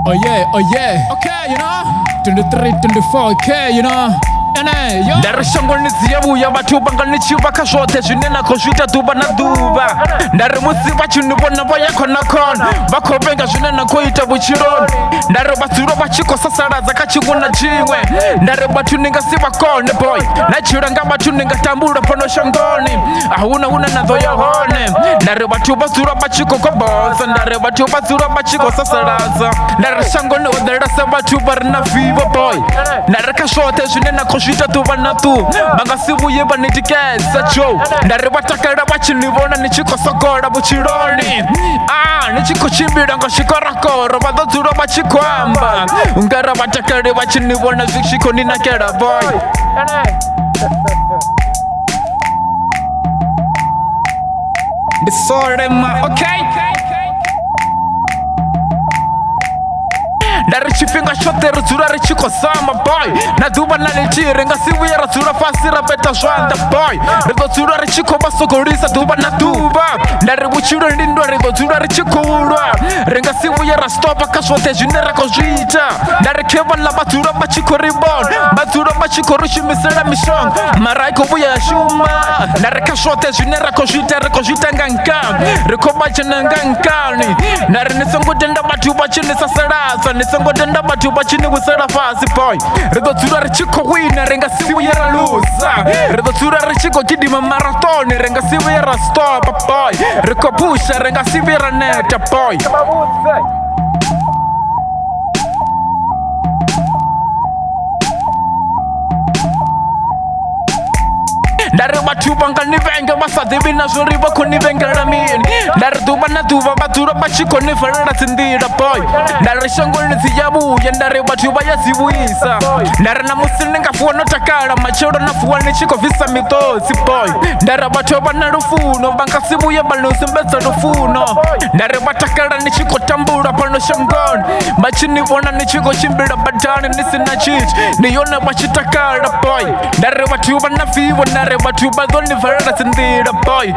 Oh yeah, okay, 23, 24K, ndarishangoniziyabuya vatuvanganichiva zvote zvinena kozvita dhuva nadhuva ndari musiva chinivona vayakonakona vakovenga zvinena koita vuchironi ndari vadzuro vachikosasaradza kachinguna chimwe ndari vatuningasiva boy nachiranga vatuningатambura pano shangoni ahuna una nadho yohone ndari vatu vadzuro vachikokoboza ndari vatu vadzuro vachikosasaradza ndari shangoni oderese vatu varina vivo boy ndari kazvote zvinena kozvita dhuva nadhu vangasivuye vanitikesa jo ndari vatakara vachinivona nichikosokora vuchironi nichikochimbira ngosvikorakoro vadzodzuro vachikwamba ungara vatakari vachinivona zvichikoninakera boy Ndi Sole okay ndari chifhinga chote ridzura richikosama boy nadhuva nalitiri ngasivuye radzura fasi rapeta zvanda boy rigodzura richikobasogorisa dhuva nadhuva ndari vuchiro ndindo rigodzura richikoulwa ringasivuye rastopa kazvote zvine rakozviita ndari kevala vadzura vachikoribona vadzura vachikorushimisira mishonga maraikovuya yashuma ndari kazvote zvine rakozviita rikozviita ngankani rikobachenangankani ndari nisongotenda vatu vachinisasaradza nisongodenda vatu vachiniwisira fasi boy rigodzura richikowina ringasivuye raluza rigodzura richigokidima marathoni ringasivuye rastopa boy rikopusha ringasivuye raneta boy ndari vatu vanganivenge vasadivi nazvo riva kunivengera mini ndari dhuva nadhuva vadzura vachikonivherera dzindira boy ndari shangoni dziyavuya ndari vatu vayazivuyisa ndari namusi ningafuwa notakara machero nafuwa nichikovhisa mitodzi boy ndari vatu vana rufuno vangasivuya vanosimbedza rufuno ndari vatakara nichikotambura pano shangoni vachinivona nichikochimbira badhani nisina chichi niyona vachitakara boy ndari vatu vana vivo ndari vatu vadonivherera dzindira boy